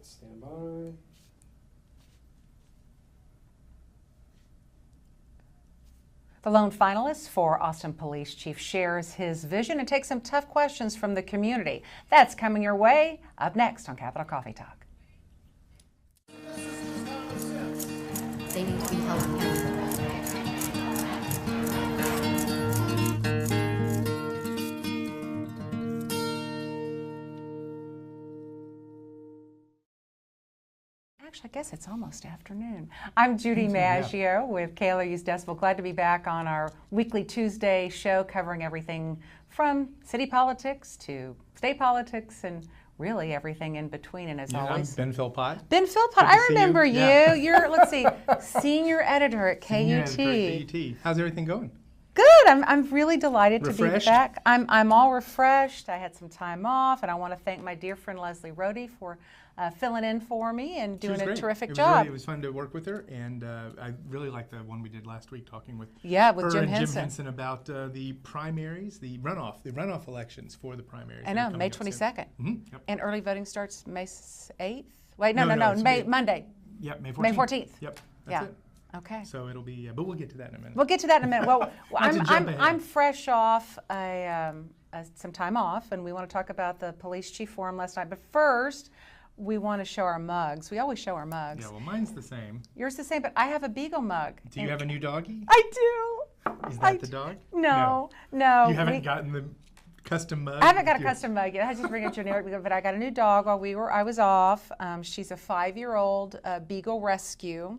Stand by. The lone finalist for Austin Police Chief shares his vision and takes some tough questions from the community. That's coming your way up next on Capital Coffee Talk. They need to be held accountable. Actually, I guess it's almost afternoon. I'm Judy Maggio with KLRU's Decibel. Glad to be back on our weekly Tuesday show covering everything from city politics to state politics and really everything in between. And as always, I'm Ben Philpott. Ben Philpott, I remember you. Yeah. You're, let's see, senior editor at KUT. Senior editor at KUT. How's everything going? Good. I'm really delighted to be Refreshed? back. I'm all refreshed. I had some time off, and I want to thank my dear friend Leslie Rohde for filling in for me and doing a terrific job. It was fun to work with her, and I really liked the one we did last week, talking with with Jim Henson. Jim Henson about the primaries, the runoff elections for the primaries. I know, May 22nd, Yep. and early voting starts May 8th. Wait, no, Monday. Yep, May 14th. May 14th. Yep, that's it. Okay. So it'll be, but we'll get to that in a minute. We'll get to that in a minute. Well, to jump ahead. I'm fresh off some time off, and we want to talk about the police chief forum last night. But first, we want to show our mugs. We always show our mugs. Yeah, well, mine's the same. Yours the same, but I have a Beagle mug. Do you have a new doggie? I do. Is that the dog? No. You haven't gotten the custom mug? I haven't got a custom mug yet. I just bring a generic, but I got a new dog while I was off. She's a 5-year-old Beagle Rescue,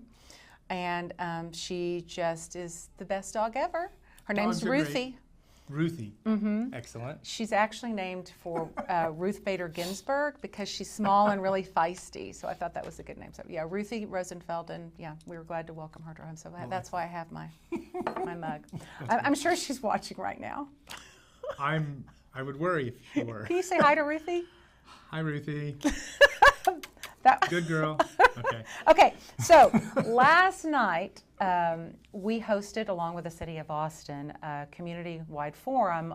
and she just is the best dog ever. Her name's Ruthie. Ruthie. Excellent. She's actually named for Ruth Bader Ginsburg because she's small and really feisty. So I thought that was a good name. So yeah, Ruthie Rosenfeld, and yeah, we were glad to welcome her to home. So that's why I have my mug. I'm sure she's watching right now. I would worry if she were. Can you say hi to Ruthie? Hi, Ruthie. Good girl. Okay. Okay, so last night we hosted, along with the City of Austin, a community-wide forum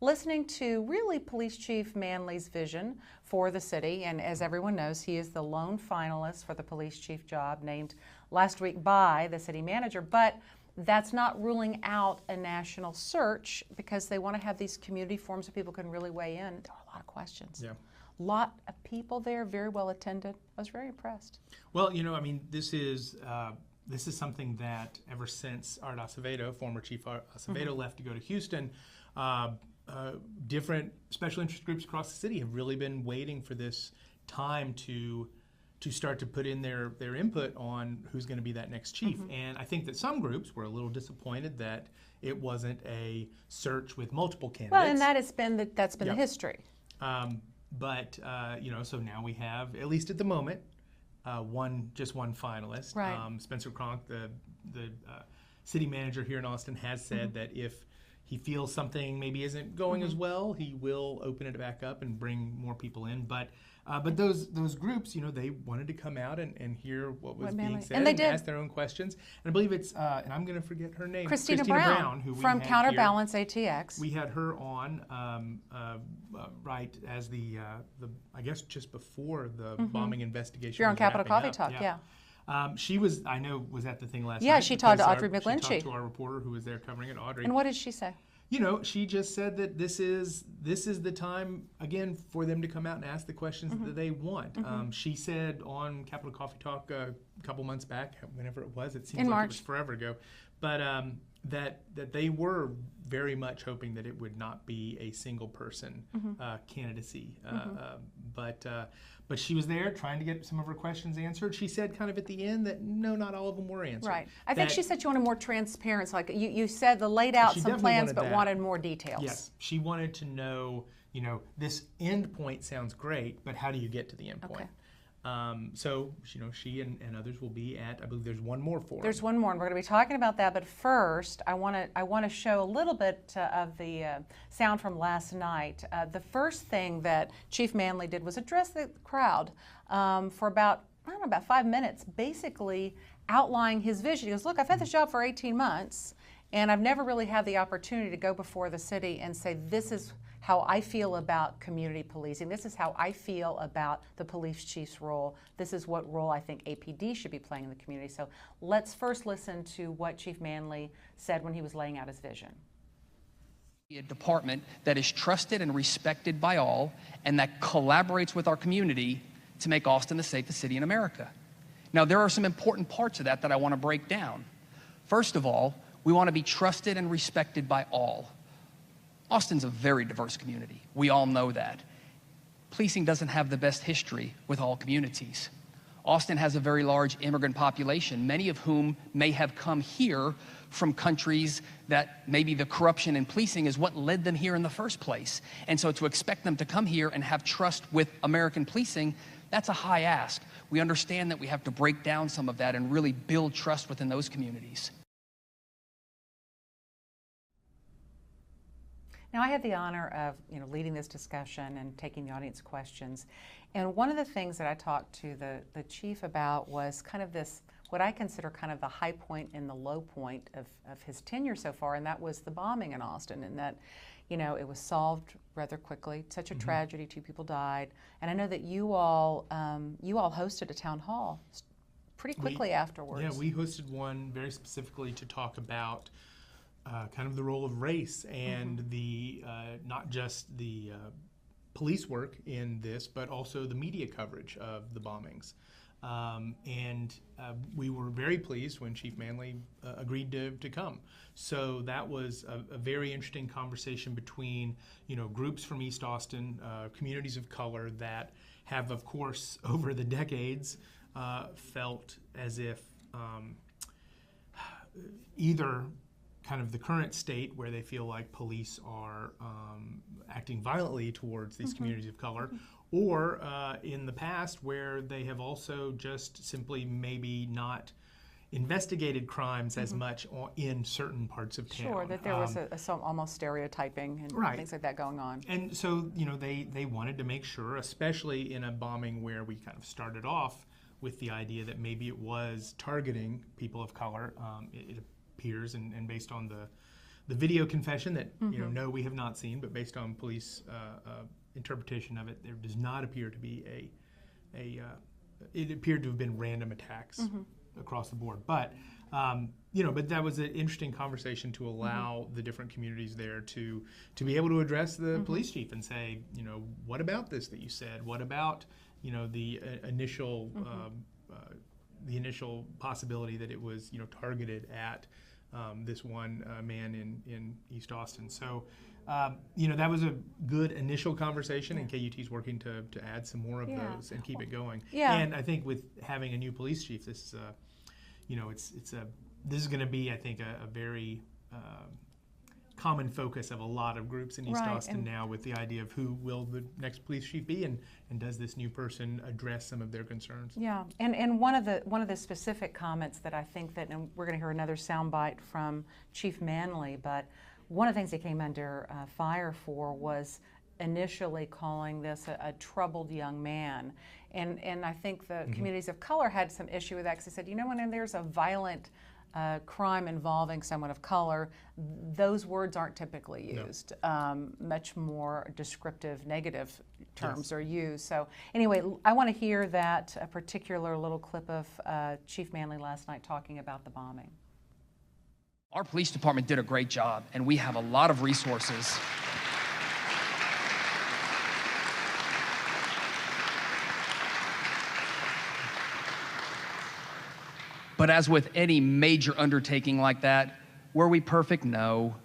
listening to really Police Chief Manley's vision for the city. And as everyone knows, he is the lone finalist for the police chief job named last week by the city manager. But that's not ruling out a national search because they want to have these community forums so people can really weigh in. There are a lot of questions. Yeah. Lot of people there, very well attended. I was very impressed. Well, you know, I mean, this is something that ever since Art Acevedo, former Chief Art Acevedo, left to go to Houston, different special interest groups across the city have really been waiting for this time to start to put in their input on who's going to be that next chief. And I think that some groups were a little disappointed that it wasn't a search with multiple candidates. Well, and that's been the history. But you know, so now we have, at least at the moment, just one finalist. Right. Spencer Cronk, the city manager here in Austin, has said that if he feels something maybe isn't going as well, he will open it back up and bring more people in. But those groups, you know, they wanted to come out and hear what was being said and ask their own questions. And I believe it's, and I'm going to forget her name, Christina Brown, who we from had Counterbalance here. ATX. We had her on right as the I guess just before the bombing investigation. You're on was Capital wrapping Coffee up. Talk, yeah. She was, I know, was at the thing last night. Yeah, she talked to Audrey She McGlinchey. talked to our reporter who was there covering it, Audrey. And what did she say? You know, she just said that this is the time again for them to come out and ask the questions that they want. She said on Capital Coffee Talk a couple months back, whenever it was, it seems like it was forever ago, but that they were very much hoping that it would not be a single person candidacy. But she was there trying to get some of her questions answered. She said kind of at the end that no, not all of them were answered. Right. I think she said she wanted more transparency. Like you said, laid out some plans, but wanted more details. Yes. She wanted to know, you know, this end point sounds great, but how do you get to the end point? So, you know, she and others will be at, I believe there's one more forum. There's one more, and we're going to be talking about that. But first, I want to show a little bit of the sound from last night. The first thing that Chief Manley did was address the crowd for about 5 minutes, basically outlining his vision. He goes, look, I've had this job for 18 months, and I've never really had the opportunity to go before the city and say, this is how I feel about community policing. This is how I feel about the police chief's role. This is what role I think APD should be playing in the community. So let's first listen to what Chief Manley said when he was laying out his vision. A department that is trusted and respected by all and that collaborates with our community to make Austin the safest city in America. Now, there are some important parts of that I want to break down. First of all, we want to be trusted and respected by all. Austin's a very diverse community. We all know that. Policing doesn't have the best history with all communities. Austin has a very large immigrant population, many of whom may have come here from countries that maybe the corruption in policing is what led them here in the first place. And so to expect them to come here and have trust with American policing, that's a high ask. We understand that we have to break down some of that and really build trust within those communities. Now, I had the honor of leading this discussion and taking the audience questions. And one of the things that I talked to the chief about was kind of this, what I consider kind of the high point and the low point of his tenure so far, and that was the bombing in Austin, and that it was solved rather quickly. Such a tragedy, 2 people died. And I know that you all hosted a town hall pretty quickly afterwards. Yeah, we hosted one very specifically to talk about kind of the role of race and the not just the police work in this, but also the media coverage of the bombings. We were very pleased when Chief Manley agreed to come. So that was a very interesting conversation between groups from East Austin, communities of color that have, of course, over the decades felt as if either kind of the current state where they feel like police are acting violently towards these communities of color, or in the past where they have also just simply maybe not investigated crimes as much in certain parts of town. Sure, that there was some almost stereotyping and things like that going on. And so, they wanted to make sure, especially in a bombing where we kind of started off with the idea that maybe it was targeting people of color. It appears, and based on the video confession that no, we have not seen, but based on police interpretation of it, there does not appear to be it appeared to have been random attacks across the board. But but that was an interesting conversation to allow the different communities there to be able to address the police chief and say, what about this that you said? What about the initial possibility that it was targeted at this one man in East Austin. So that was a good initial conversation, and KUT's working to add some more of those and keep it going. Yeah. And I think with having a new police chief, this is this is going to be, I think, a very common focus of a lot of groups in East Austin now, with the idea of who will the next police chief be, and does this new person address some of their concerns? Yeah, and one of the specific comments that I think that, and we're going to hear another soundbite from Chief Manley, but one of the things he came under fire for was initially calling this a troubled young man. And I think the communities of color had some issue with that, because they said, when there's a violent crime involving someone of color, those words aren't typically used. Much more descriptive, negative terms are used. So anyway, I want to hear that particular little clip of Chief Manley last night talking about the bombing. Our police department did a great job, and we have a lot of resources. But as with any major undertaking like that, were we perfect? No,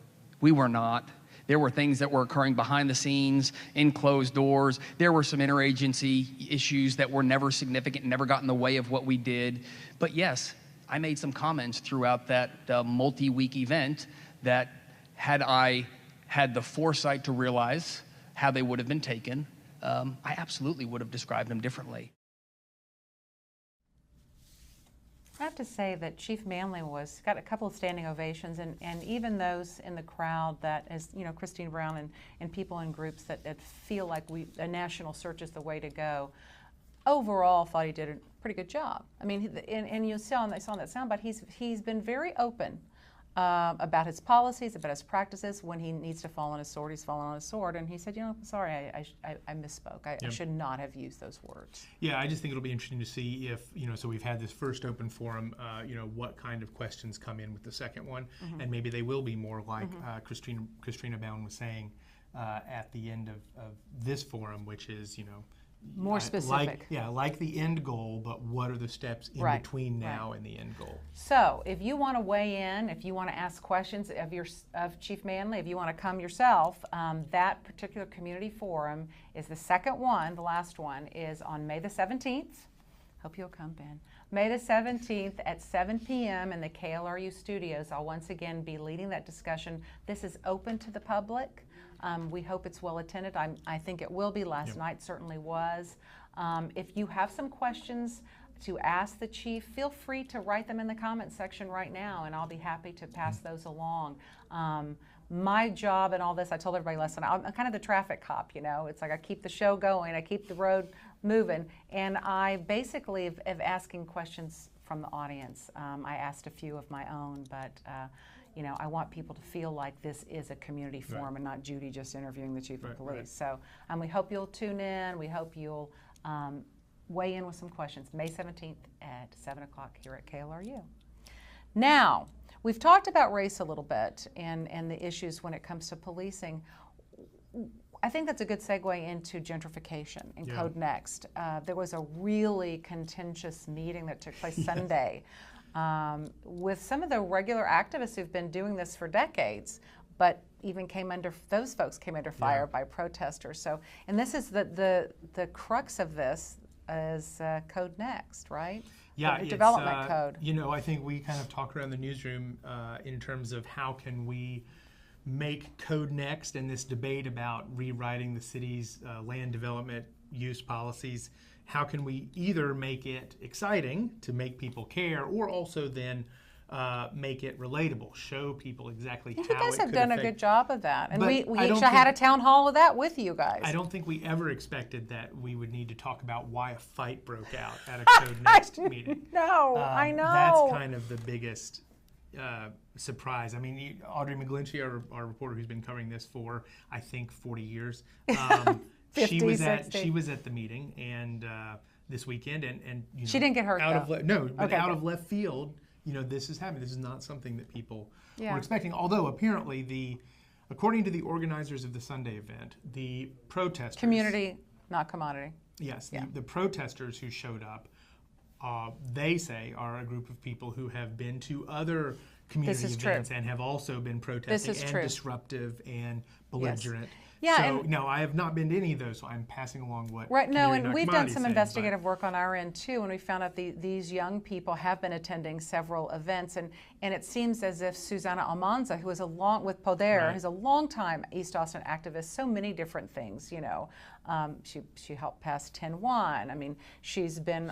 we were not. There were things that were occurring behind the scenes, in closed doors. There were some interagency issues that were never significant, never got in the way of what we did. But yes, I made some comments throughout that multi-week event that, had I had the foresight to realize how they would have been taken, I absolutely would have described them differently. I have to say that Chief Manley got a couple of standing ovations, and even those in the crowd that, as Christine Brown and people in groups that feel like a national search is the way to go, overall thought he did a pretty good job. I mean, and you saw in that soundbite, he's been very open about his policies, about his practices. When he needs to fall on his sword, he's fallen on his sword. And he said, sorry, I misspoke. I should not have used those words. Yeah, I just think it'll be interesting to see if, so we've had this first open forum, what kind of questions come in with the second one. And maybe they will be more like Christina Bound was saying at the end of this forum, which is, more specific. Like the end goal, but what are the steps in between now and the end goal? So if you want to weigh in, if you want to ask questions of Chief Manley, if you want to come yourself, that particular community forum is the second one, the last one, is on May the 17th. Hope you'll come, Ben. May the 17th at 7 p.m. in the KLRU studios. I'll once again be leading that discussion. This is open to the public. We hope it's well attended. I think it will be. Last night certainly was. If you have some questions to ask the chief, feel free to write them in the comments section right now, and I'll be happy to pass those along. My job in all this, I told everybody last night, I'm kind of the traffic cop, It's like I keep the show going, I keep the road moving, and I basically am asking questions from the audience. I asked a few of my own, but I want people to feel like this is a community forum and not Judy just interviewing the chief of police. So we hope you'll tune in. We hope you'll weigh in with some questions. May 17th at 7 o'clock here at KLRU. Now, we've talked about race a little bit and the issues when it comes to policing. I think that's a good segue into gentrification in CodeNEXT. There was a really contentious meeting that took place Sunday. With some of the regular activists who've been doing this for decades, but even those folks came under fire by protesters. So, and this is the crux of this is CodeNEXT, right? Yeah, the development code. I think we kind of talk around the newsroom in terms of how can we make CodeNEXT and this debate about rewriting the city's land development use policies. How can we either make it exciting to make people care, or also then make it relatable, show people exactly how it could affect. You guys have done a good job of that. And we had a town hall of that with you guys. I don't think we ever expected that we would need to talk about why a fight broke out at a CodeNEXT meeting. No, I know. That's kind of the biggest surprise. I mean, Audrey McGlinchey, our reporter who's been covering this for, I think, 40 years, 50, she was 60. at the meeting and this weekend, and she didn't get hurt out of left field. This is happening. This is not something that people were expecting. Although apparently, according to the organizers of the Sunday event, the protesters, community, not commodity. Yes, the protesters who showed up, they say are a group of people who have been to other community events and have also been protesting and disruptive and belligerent. Yeah, so no, I have not been to any of those, so I'm passing along what and we've done some investigative work on our end too, and we found out these young people have been attending several events, and it seems as if Susanna Almanza, who is with Poder, is a longtime East Austin activist, so many different things, she helped pass 10-1. I mean, she's been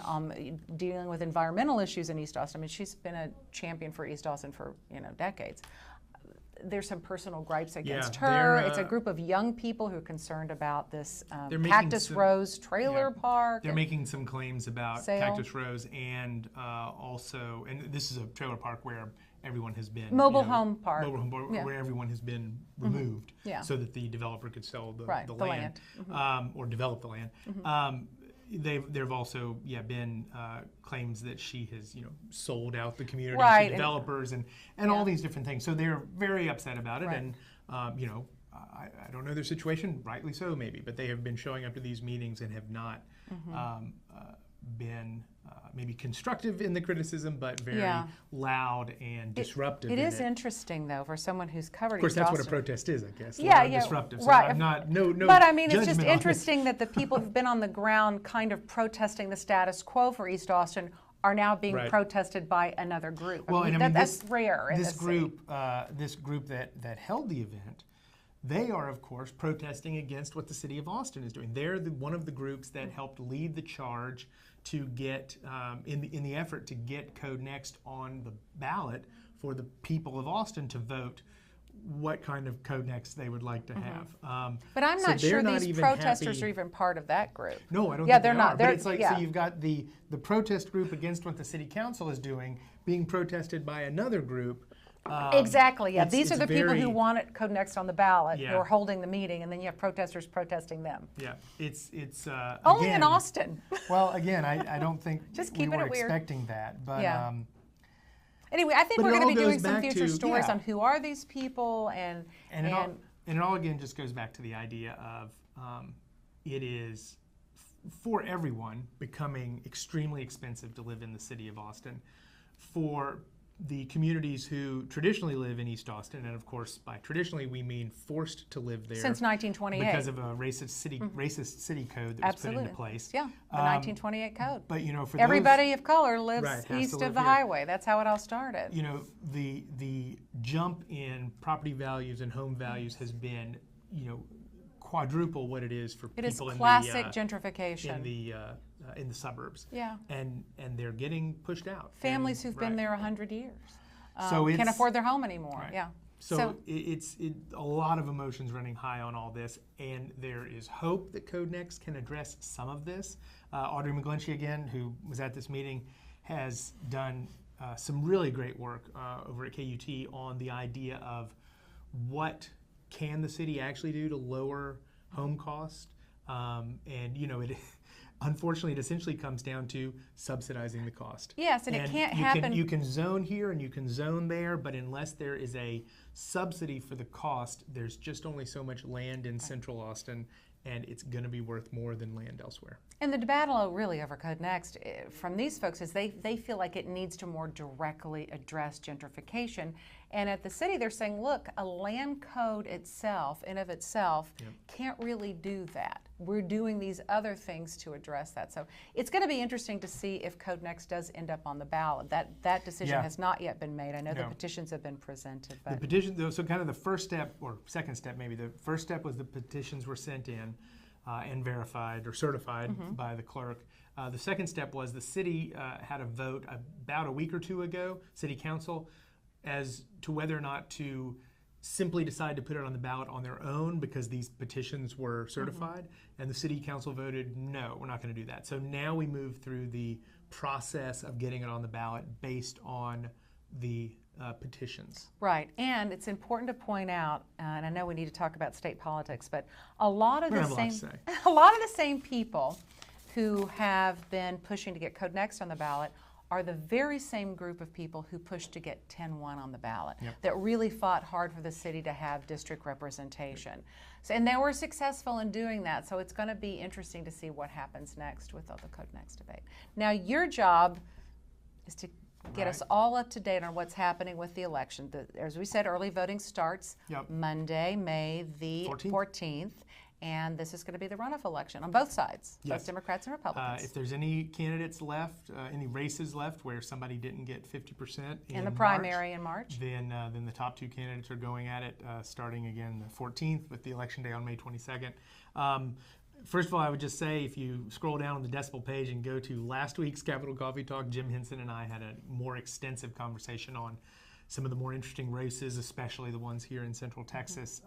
dealing with environmental issues in East Austin. I mean, she's been a champion for East Austin for decades. There's some personal gripes against her. It's a group of young people who are concerned about this Cactus Rose trailer park. They're making some claims about Cactus Rose and also, and this is a trailer park where everyone has been mobile home park where everyone has been removed so that the developer could sell the land. Or develop the land. There've also been claims that she has sold out the community to developers and all these different things. So they're very upset about it, and I don't know their situation, rightly so maybe, but they have been showing up to these meetings and have not been maybe constructive in the criticism, but very loud and disruptive. It is interesting, though, for someone who's covered. Of course, that's what a protest is, I guess. Disruptive. So right. I'm not no. But I mean, it's just interesting that the people who've been on the ground, kind of protesting the status quo for East Austin, are now being protested by another group. Well, that's rare. This group that held the event, they are, of course, protesting against what the city of Austin is doing. They're one of the groups that helped lead the charge to get, in the effort to get CodeNEXT on the ballot for the people of Austin to vote what kind of CodeNEXT they would like to have. But I'm not sure these protesters are even part of that group. No, I don't think they're not. But it's like, so you've got the protest group against what the city council is doing being protested by another group Exactly, yeah. it's- These are it's the people very- who want it CodeNEXT on the ballot, who Yeah. are holding the meeting, and then you have protesters protesting them. Yeah, it's Only in again, Austin. Well, again, I don't think Just we keeping were it weird. expecting that, but Yeah. Anyway, I think But we're it going to all be doing goes some back future to- stories yeah. on who are these people and it all again just goes back to the idea of it is for everyone becoming extremely expensive to live in the city of Austin. For the communities who traditionally live in East Austin, and of course by traditionally we mean forced to live there since 1928. because of a racist city code that was put Absolutely. into place. Yeah, the 1928 code. But you know, for Everybody of color lives Right, has to east live of the here. highway. That's how it all started. you know, the jump in property values and home values has been, you know, quadruple what it is for It is people classic in gentrification. the suburbs. Yeah. And they're getting pushed out. Families And- who've been right. there 100 years So can't it's- afford their home anymore. Right. Yeah. So it's a lot of emotions running high on all this, and there is hope that CodeNEXT can address some of this. Audrey McGlinchey, again, who was at this meeting, has done some really great work over at KUT on the idea of what can the city actually do to lower home cost, and you know it. Unfortunately, it essentially comes down to subsidizing the cost. Yes, and it can't you happen. You can zone here and you can zone there, but unless there is a subsidy for the cost, there's just only so much land in Central Austin, and it's going to be worth more than land elsewhere. And the battle really over CodeNEXT from these folks is they feel like it needs to more directly address gentrification. And at the city, they're saying, look, a land code itself, in of itself, can't really do that. We're doing these other things to address that. So it's going to be interesting to see if CodeNEXT does end up on the ballot. That decision Yeah. has not yet been made. I know the No. petitions have been presented. The But petition, though, so kind of the first step, or second step maybe, the first step was the petitions were sent in and verified or certified by the clerk. The second step was the city had a vote about a week or two ago, city council, as to whether or not to simply decide to put it on the ballot on their own because these petitions were certified, and the city council voted no, we're not going to do that. So now we move through the process of getting it on the ballot based on the petitions. right, and it's important to point out, and I know we need to talk about state politics, but a lot of We the have a lot same to say. a lot of the same people who have been pushing to get CodeNEXT on the ballot are the very same group of people who pushed to get 10-1 on the ballot, that really fought hard for the city to have district representation. So, and they were successful in doing that, so it's going to be interesting to see what happens next with all the CodeNEXT debate. Now, your job is to get us all up to date on what's happening with the election. As we said, early voting starts Monday, May the 14th. And this is going to be the runoff election on both sides, both Democrats and Republicans. If there's any candidates left, any races left where somebody didn't get 50% in the primary in March, then the top two candidates are going at it starting again the 14th with the election day on May 22nd. First of all, I would just say if you scroll down on the decibel page and go to last week's Capitol Coffee Talk, Jim Henson and I had a more extensive conversation on some of the more interesting races, especially the ones here in Central Texas.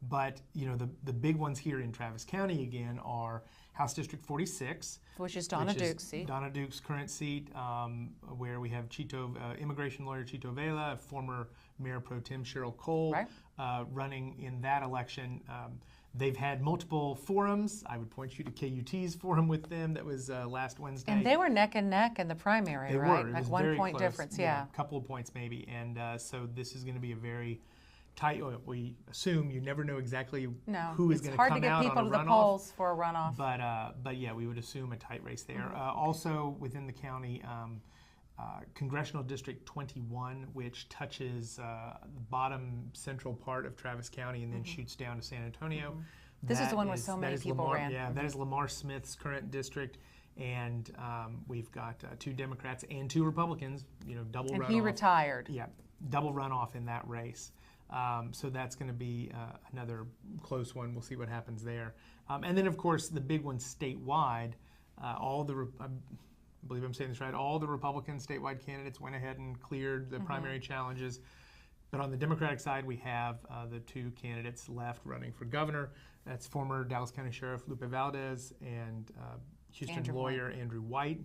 But you know the big ones here in Travis County again are House District 46, which is Donna Duke's seat. Donna Duke's current seat, where we have immigration lawyer Chito Vela, former Mayor Pro Tem Cheryl Cole, running in that election. They've had multiple forums. I would point you to KUT's forum with them that was last Wednesday. And they were neck and neck in the primary, they right? Were. It Like was 1 very point close. difference, yeah. A couple of points maybe. And so this is going to be a very tight. We assume you never know exactly who is going to come out on a runoff. It's hard to get people to the polls for a runoff. But yeah, we would assume a tight race there. Also within the county, Congressional District 21, which touches the bottom central part of Travis County and then shoots down to San Antonio. This is the one where so many people ran. Yeah, that is Lamar Smith's current district. And we've got 2 Democrats and 2 Republicans, double runoff. And he retired. Yeah, double runoff in that race. So that's going to be another close one. We'll see what happens there. And then, of course, the big one statewide, I believe I'm saying this right, all the Republican statewide candidates went ahead and cleared the primary challenges. But on the Democratic side, we have the 2 candidates left running for governor. That's former Dallas County Sheriff Lupe Valdez and Houston lawyer Andrew White,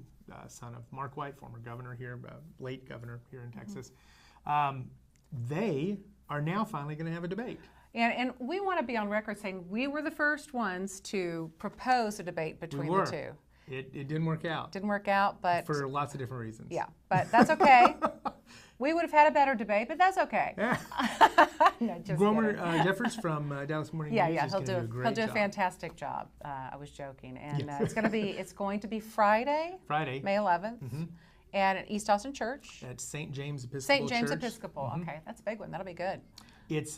son of Mark White, former governor here, late governor here in Texas. they are now finally going to have a debate. And we want to be on record saying we were the first ones to propose a debate between the two. It didn't work out. Didn't work out, but for lots of different reasons. Yeah, but that's okay. We would have had a better debate, but that's okay. Yeah. No, just Gomer Jeffers from Dallas Morning News is he'll going to do a great he'll do a job. fantastic job. I was joking, and it's going to be Friday, May 11th, at East Austin Church. At St. James Episcopal St. James Church. Episcopal. Okay, that's a big one. That'll be good. It's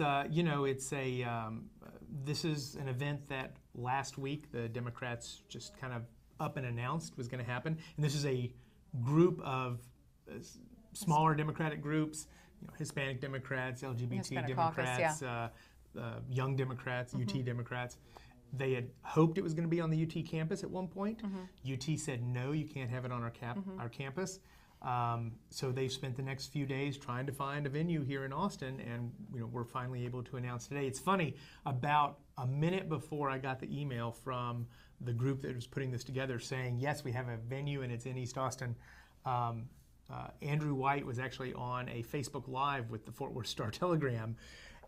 this is an event that last week the Democrats just kind of up and announced was going to happen, and this is a group of smaller Democratic groups, Hispanic Democrats, LGBT Hispanic Democrats, caucus, young Democrats, UT Democrats. They had hoped it was going to be on the UT campus at one point. UT said, no, you can't have it on our campus. So they've spent the next few days trying to find a venue here in Austin, and we're finally able to announce today. It's funny, about a minute before I got the email from the group that was putting this together saying, yes, we have a venue and it's in East Austin, Andrew White was actually on a Facebook Live with the Fort Worth Star-Telegram,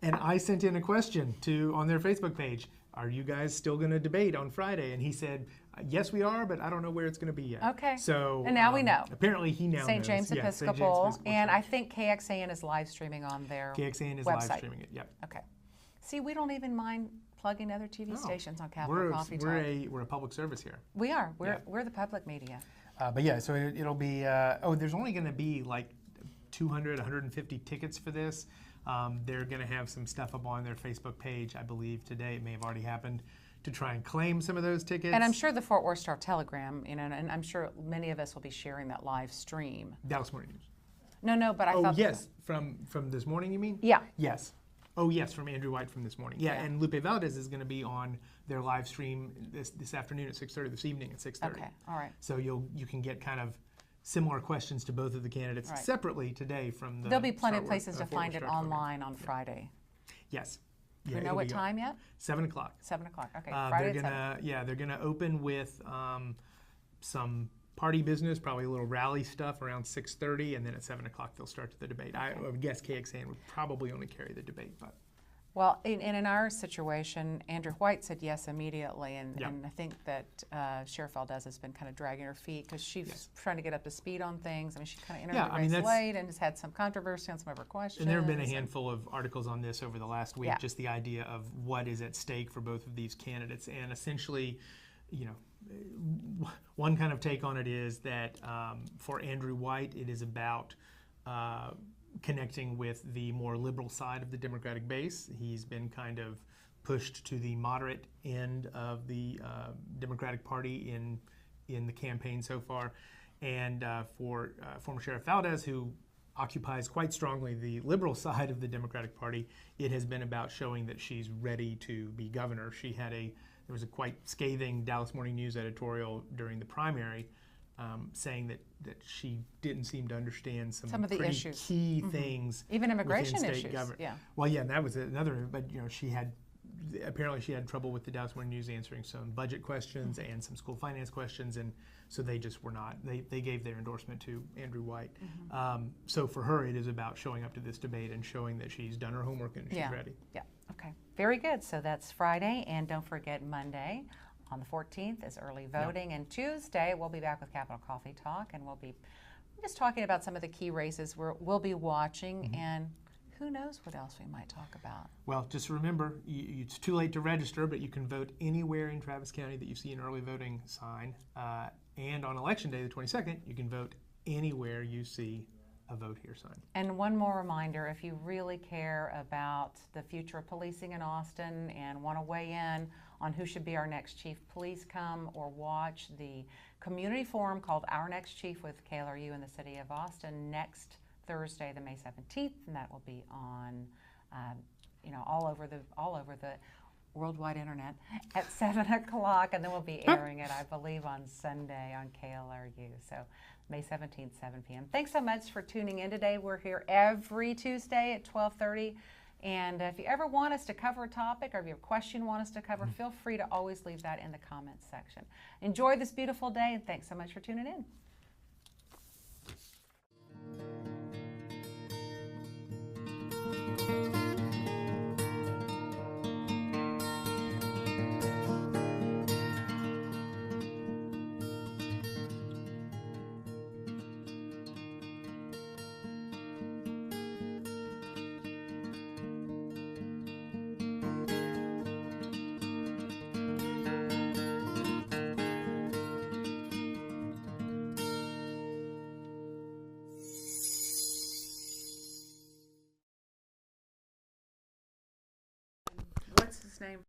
and I sent in a question on their Facebook page. Are you guys still going to debate on Friday? And he said, yes, we are, but I don't know where it's going to be yet. Okay. So and now we know. Apparently he now knows. St. James Yeah, Episcopal, St. James and Church. I think KXAN is live streaming on their KXAN is website. live streaming it. Yep. Okay. See, we don't even mind plugging other TV stations on Capital Coffee Talk. We're a public service here. We are. We're the public media. But yeah, so it'll be. There's only going to be like 200, 150 tickets for this. They're going to have some stuff up on their Facebook page, I believe today. It may have already happened, to try and claim some of those tickets. And I'm sure the Fort Worth Star-Telegram, and I'm sure many of us will be sharing that live stream. Dallas Morning News. No, but I thought. Oh yes, from this morning, you mean? Yeah. Yes. Oh yes, from Andrew White from this morning. Yeah, and Lupe Valdez is going to be on their live stream this afternoon at 6:30. This evening at 6:30. Okay. All right. So you can get kind of similar questions to both of the candidates separately today from the. There'll be plenty of places to find it Star-Telegram. online on Friday. Yes. Do we know what time yet? 7 o'clock. 7 o'clock. Okay. Friday at 7. They're gonna open with some party business, probably a little rally stuff around 6:30, and then at 7 o'clock they'll start the debate. I would guess KXAN would probably only carry the debate, but. Well, in our situation, Andrew White said yes immediately, and I think that Sheriff Valdez has been kind of dragging her feet because she's trying to get up to speed on things. I mean, she kind of entered the race late and has had some controversy on some of her questions. And there have been a handful of articles on this over the last week, just the idea of what is at stake for both of these candidates. And essentially, one kind of take on it is that for Andrew White, it is about connecting with the more liberal side of the Democratic base. He's been kind of pushed to the moderate end of the Democratic Party in the campaign so far. And for former Sheriff Valdez, who occupies quite strongly the liberal side of the Democratic Party, it has been about showing that she's ready to be governor. There was a quite scathing Dallas Morning News editorial during the primary saying that she didn't seem to understand some of the pretty issues. Key things. Even immigration issues. Yeah. Well, yeah, and that was another. But she had trouble with the Dallas Morning News answering some budget questions and some school finance questions, and so they just were not. They gave their endorsement to Andrew White. So for her, it is about showing up to this debate and showing that she's done her homework and she's ready. Yeah. Okay. Very good. So that's Friday, and don't forget Monday. On the 14th is early voting, and Tuesday we'll be back with Capital Coffee Talk, and we'll be just talking about some of the key races we'll be watching, and who knows what else we might talk about. Well, just remember, it's too late to register, but you can vote anywhere in Travis County that you see an early voting sign, and on Election Day, the 22nd, you can vote anywhere you see a Vote Here sign. And one more reminder, if you really care about the future of policing in Austin and want to weigh in on who should be our next chief, please come or watch the community forum called Our Next Chief with KLRU in the city of Austin next Thursday, the May 17th, and that will be on, all over the worldwide internet at 7 o'clock, and then we'll be airing it, I believe, on Sunday on KLRU. So May 17th, 7 p.m. Thanks so much for tuning in today. We're here every Tuesday at 12:30. And if you ever want us to cover a topic or if you have a question you want us to cover, feel free to always leave that in the comments section. Enjoy this beautiful day, and thanks so much for tuning in. name.